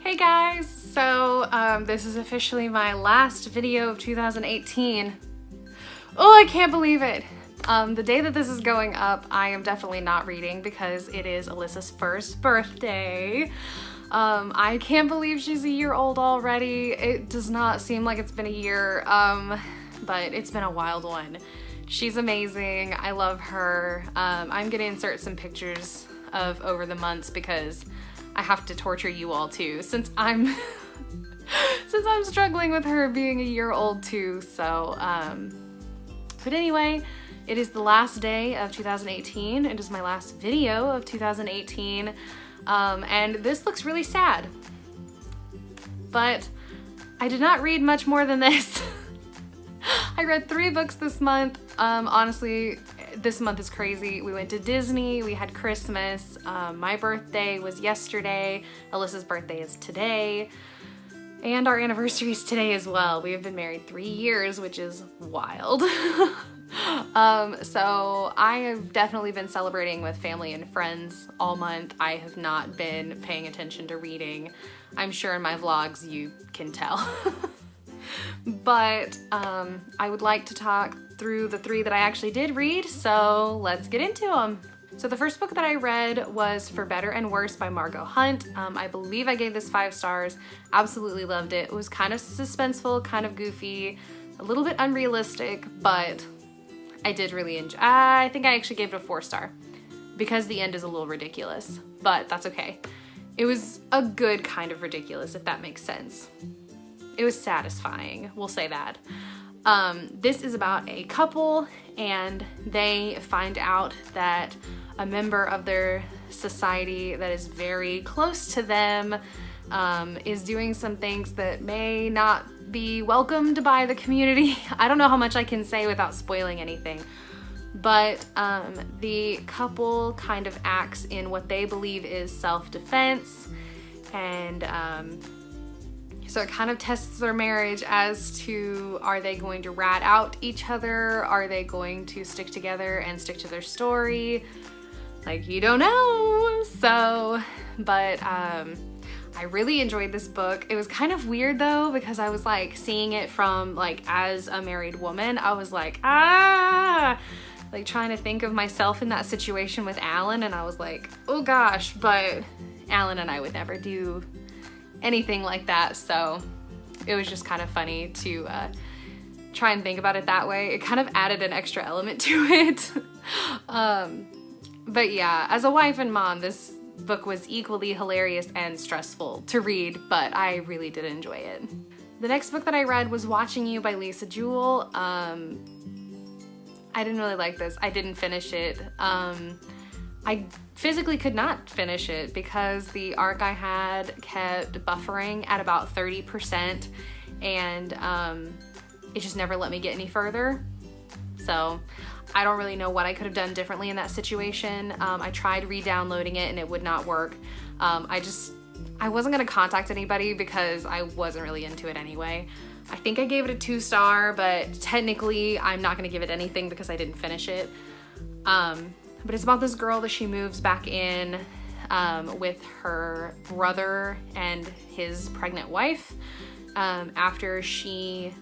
Hey guys, so this is officially my last video of 2018. Oh, I can't believe it. The day that this is going up, I am definitely not reading because it is Alyssa's first birthday. I can't believe she's a year old already. It does not seem like it's been a year, but it's been a wild one. She's amazing. I love her. I'm gonna insert some pictures of over the months because I have to torture you all too, since I'm struggling with her being a year old too. So, but anyway, it is the last day of 2018. It is my last video of 2018, and this looks really sad. But I did not read much more than this. I read 3 books this month. Honestly, this month is crazy. We went to Disney, we had Christmas, my birthday was yesterday, Alyssa's birthday is today, and our anniversary is today as well. We have been married 3 years, which is wild. So I have definitely been celebrating with family and friends all month. I have not been paying attention to reading. I'm sure in my vlogs you can tell. But I would like to talk through the 3 that I actually did read, so let's get into them. So the first book that I read was For Better and Worse by Margot Hunt. I believe I gave this 5 stars. Absolutely loved it. It was kind of suspenseful, kind of goofy, a little bit unrealistic, but I did really enjoy. I think I actually gave it a 4 star because the end is a little ridiculous, but that's okay. It was a good kind of ridiculous, if that makes sense. It was satisfying, we'll say that. This is about a couple, and they find out that a member of their society that is very close to them is doing some things that may not be welcomed by the community. I don't know how much I can say without spoiling anything, but the couple kind of acts in what they believe is self-defense, and so it kind of tests their marriage as to, are they going to rat out each other? Are they going to stick together and stick to their story? Like, you don't know. So, but I really enjoyed this book. It was kind of weird though, because I was like seeing it from like as a married woman. I was like, like trying to think of myself in that situation with Alan, and I was like, oh gosh, but Alan and I would never do anything like that, so it was just kind of funny to try and think about it that way. It kind of added an extra element to it. But yeah, as a wife and mom, this book was equally hilarious and stressful to read, but I really did enjoy it. The next book that I read was Watching You by Lisa Jewell. I didn't really like this. I didn't finish it. I physically could not finish it because the arc I had kept buffering at about 30%, and it just never let me get any further. So I don't really know what I could have done differently in that situation. I tried re-downloading it and it would not work. I wasn't gonna contact anybody because I wasn't really into it anyway. I think I gave it a 2 star, but technically I'm not gonna give it anything because I didn't finish it. But it's about this girl that she moves back in with her brother and his pregnant wife after she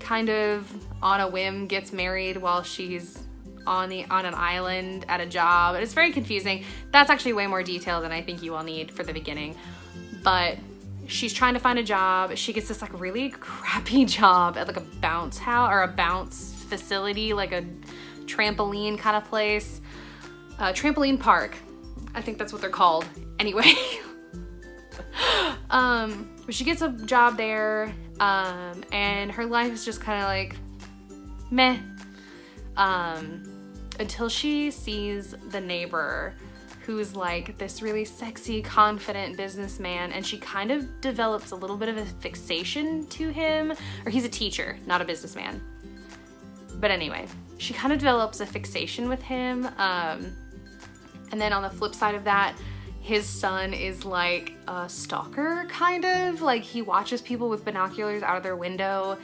kind of on a whim gets married while she's on an island at a job. It's very confusing. That's actually way more detail than I think you all need for the beginning. But she's trying to find a job. She gets this like really crappy job at like a bounce house or a bounce facility, like a trampoline kind of place. Trampoline park. I think that's what they're called. Anyway. But she gets a job there, and her life is just kind of like meh. Until she sees the neighbor who's like this really sexy, confident businessman, and she kind of develops a little bit of a fixation to him. Or he's a teacher, not a businessman. But anyway, she kind of develops a fixation with him. And then on the flip side of that, his son is like a stalker, kind of. Like, he watches people with binoculars out of their window,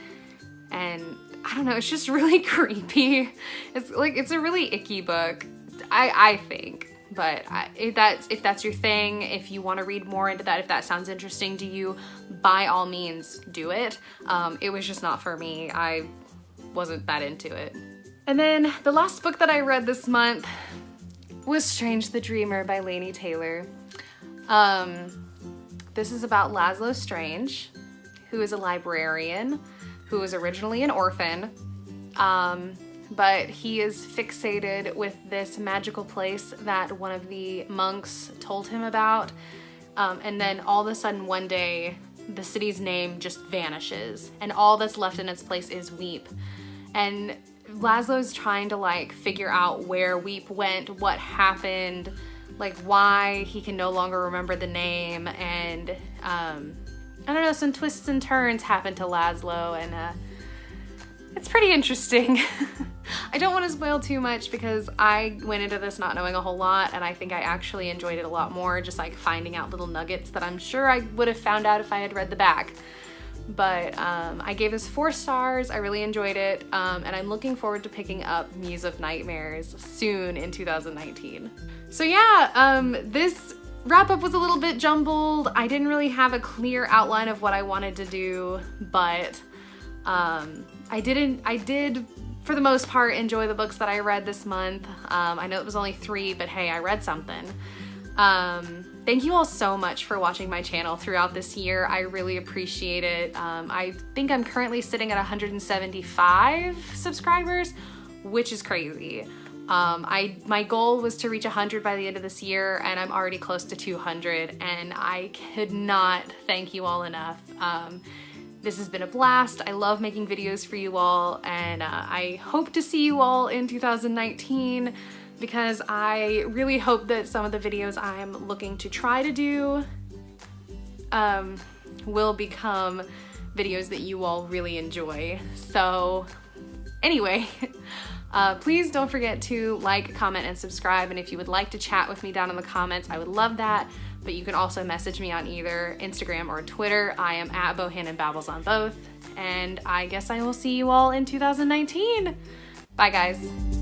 and I don't know, it's just really creepy. It's a really icky book, I think. But if that's your thing, if you want to read more into that, if that sounds interesting to you, by all means do it. It was just not for me. I wasn't that into it. And then the last book that I read this month was Strange the Dreamer by Laini Taylor. This is about Laszlo Strange, who is a librarian, who was originally an orphan, but he is fixated with this magical place that one of the monks told him about, and then all of a sudden one day the city's name just vanishes, and all that's left in its place is Weep. And Laszlo's trying to like figure out where Weep went, what happened, like why he can no longer remember the name, and I don't know, some twists and turns happen to Laszlo, and it's pretty interesting. I don't want to spoil too much because I went into this not knowing a whole lot, and I think I actually enjoyed it a lot more, just like finding out little nuggets that I'm sure I would have found out if I had read the back. But I gave this 4 stars. I really enjoyed it, and I'm looking forward to picking up Muse of Nightmares soon in 2019. So yeah, this wrap-up was a little bit jumbled. I didn't really have a clear outline of what I wanted to do, but I did for the most part enjoy the books that I read this month. I know it was only 3, but hey, I read something. Thank you all so much for watching my channel throughout this year. I really appreciate it. I think I'm currently sitting at 175 subscribers, which is crazy. My goal was to reach 100 by the end of this year, and I'm already close to 200, and I could not thank you all enough. This has been a blast. I love making videos for you all, and I hope to see you all in 2019. Because I really hope that some of the videos I'm looking to try to do will become videos that you all really enjoy. So anyway, please don't forget to like, comment, and subscribe. And if you would like to chat with me down in the comments, I would love that. But you can also message me on either Instagram or Twitter. I am at BohannonBabbles on both. And I guess I will see you all in 2019. Bye guys.